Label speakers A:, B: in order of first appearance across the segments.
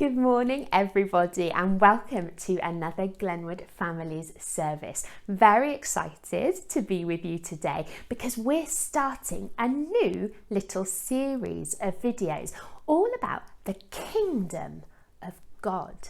A: Good morning everybody and welcome to another Glenwood Families service. Very excited to be with you today because we're starting a new little series of videos all about the kingdom of God.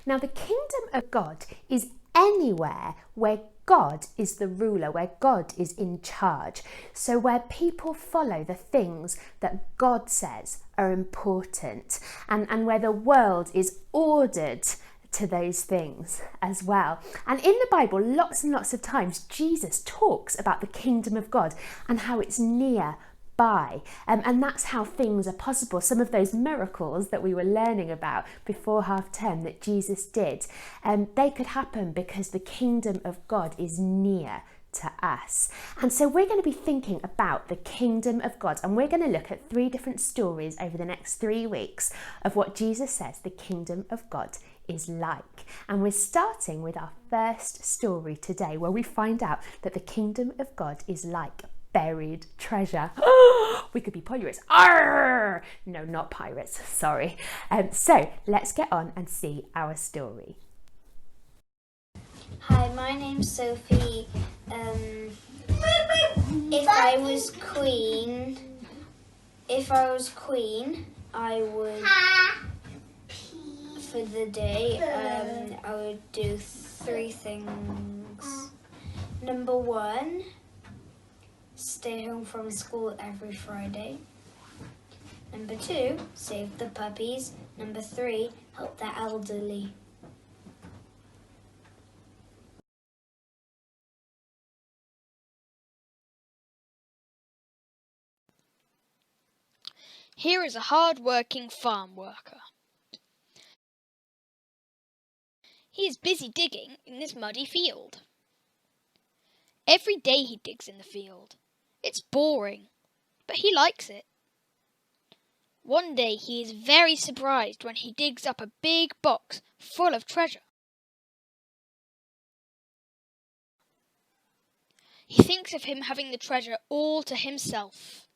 A: Now the kingdom of God is anywhere where God is the ruler, where God is in charge. So where people follow the things that God says are important and where the world is ordered to those things as well. And in the Bible, lots and lots of times, Jesus talks about the kingdom of God and how it's near by, and that's how things are possible. Some of those miracles that we were learning about before half term that Jesus did, they could happen because the kingdom of God is near to us. And so we're going to be thinking about the kingdom of God, and we're going to look at 3 different stories over the next 3 weeks of what Jesus says the kingdom of God is like. And we're starting with our first story today, where we find out that the kingdom of God is like buried treasure. We could be pirates. Arr! No, not pirates, sorry. So let's get on and see our story.
B: Hi, my name's Sophie. If I was queen, I would, for the day, I would do 3 things. Number 1, stay home from school every Friday. Number 2, save the puppies. Number 3, help the elderly.
C: Here is a hard-working farm worker. He is busy digging in this muddy field. Every day he digs in the field. It's boring, but he likes it. One day he is very surprised when he digs up a big box full of treasure. He thinks of him having the treasure all to himself.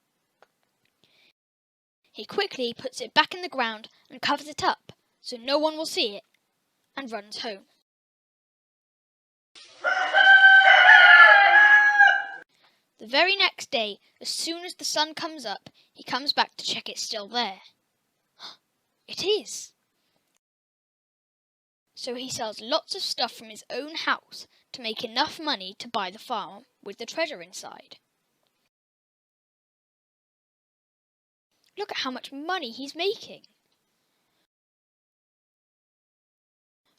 C: He quickly puts it back in the ground and covers it up so no one will see it, and runs home. The very next day, as soon as the sun comes up, he comes back to check it's still there. It is! So he sells lots of stuff from his own house to make enough money to buy the farm with the treasure inside. Look at how much money he's making.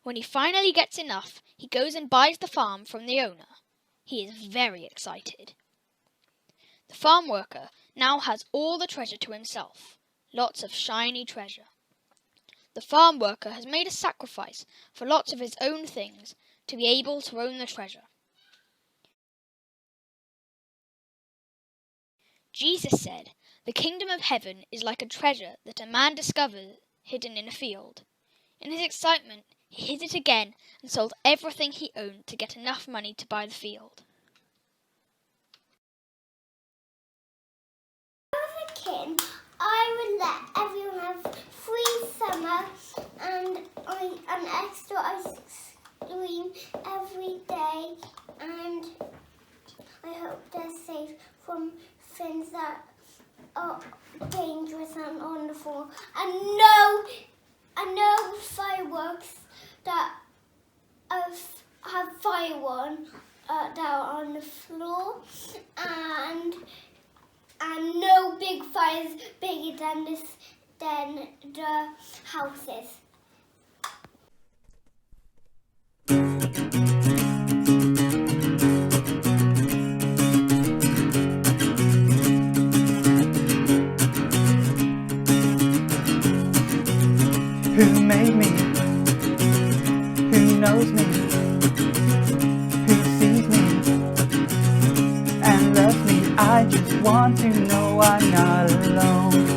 C: When he finally gets enough, he goes and buys the farm from the owner. He is very excited. The farm worker now has all the treasure to himself, lots of shiny treasure. The farm worker has made a sacrifice for lots of his own things to be able to own the treasure. Jesus said, "The kingdom of heaven is like a treasure that a man discovered hidden in a field. In his excitement, he hid it again and sold everything he owned to get enough money to buy the field."
D: I would let everyone have free summer and an extra ice cream every day, and I hope they're safe from things that are dangerous and on the floor, and no fireworks that have fire on that are on the floor, and no big fires bigger than the houses.
E: Who made me? Who knows me? Who sees me and loves me? I just want to know I'm not alone.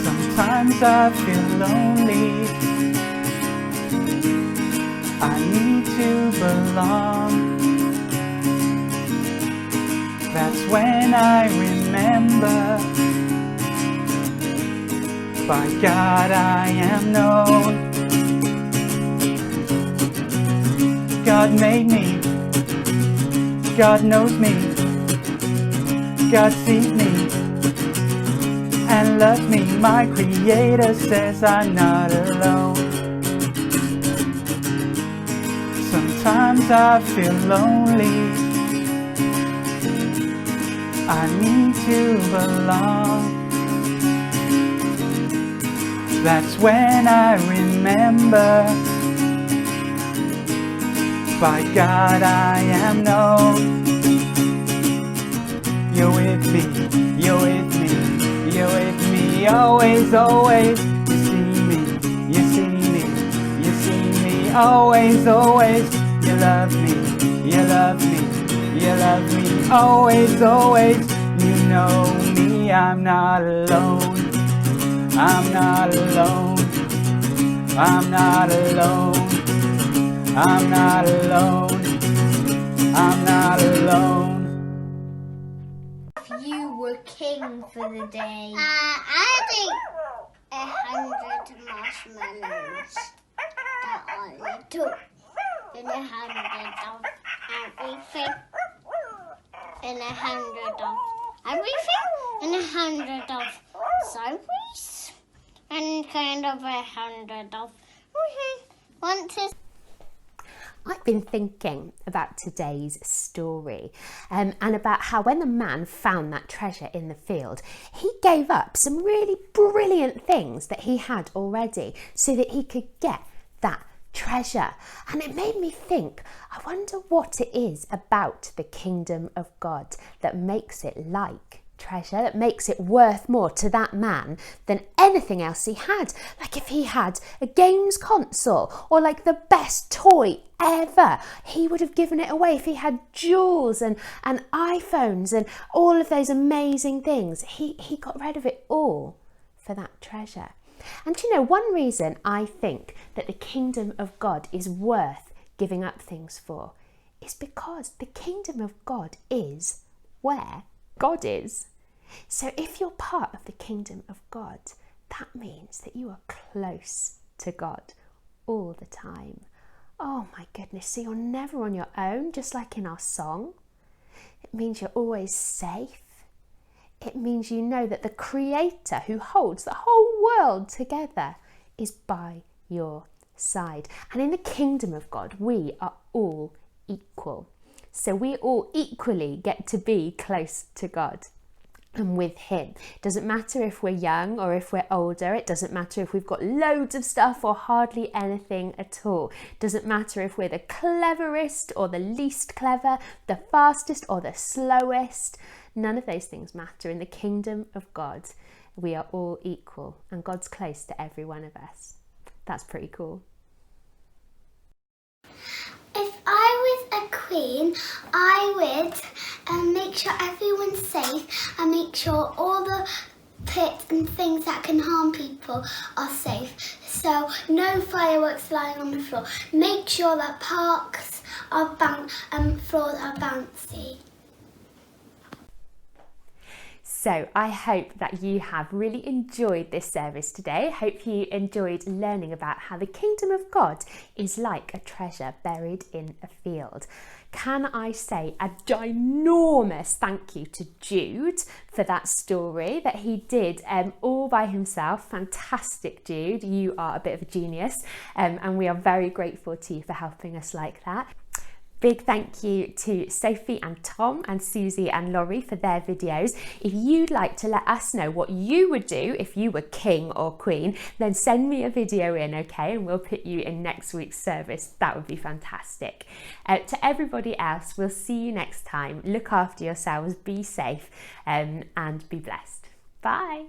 E: Sometimes I feel lonely. I need to belong. That's when I remember By God I am known. God made me, God knows me, God sees me and loves me. My Creator says I'm not alone. Sometimes I feel lonely, I need to belong. That's when I remember, by God I am known. You're with me, you're with me, you're with me, always, always. You see me, you see me, you see me, always, always. You love me, you love me, you love me, always, always. You know me, I'm not alone, I'm not alone, I'm not alone, I'm not alone, I'm not alone.
D: If you were king for the day, I think 100 marshmallows that are little, and 100 of everything, and 100 of everything, and 100 of sideways, and kind of 100 of want to.
A: I've been thinking about today's story and about how when the man found that treasure in the field, he gave up some really brilliant things that he had already so that he could get that treasure. And it made me think, I wonder what it is about the kingdom of God that makes it like treasure, that makes it worth more to that man than anything else he had. Like if he had a games console or like the best toy ever, he would have given it away. If he had jewels and iPhones and all of those amazing things, he got rid of it all for that treasure. And you know, one reason I think that the kingdom of God is worth giving up things for is because the kingdom of God is where God is. So if you're part of the kingdom of God, that means that you are close to God all the time. Oh my goodness, so you're never on your own, just like in our song. It means you're always safe. It means you know that the Creator who holds the whole world together is by your side. And in the kingdom of God, we are all equal. So we all equally get to be close to God and with Him. It doesn't matter if we're young or if we're older. It doesn't matter if we've got loads of stuff or hardly anything at all. It doesn't matter if we're the cleverest or the least clever, the fastest or the slowest. None of those things matter. In the kingdom of God, we are all equal and God's close to every one of us. That's pretty cool.
D: If I was a queen, I would make sure everyone's safe and make sure all the pits and things that can harm people are safe. So no fireworks lying on the floor. Make sure that parks are floors are bouncy.
A: So I hope that you have really enjoyed this service today. I hope you enjoyed learning about how the kingdom of God is like a treasure buried in a field. Can I say a ginormous thank you to Jude for that story that he did all by himself. Fantastic, Jude. You are a bit of a genius, and we are very grateful to you for helping us like that. Big thank you to Sophie and Tom and Susie and Laurie for their videos. If you'd like to let us know what you would do if you were king or queen, then send me a video in, okay? And we'll put you in next week's service. That would be fantastic. To everybody else, we'll see you next time. Look after yourselves, be safe, and be blessed. Bye.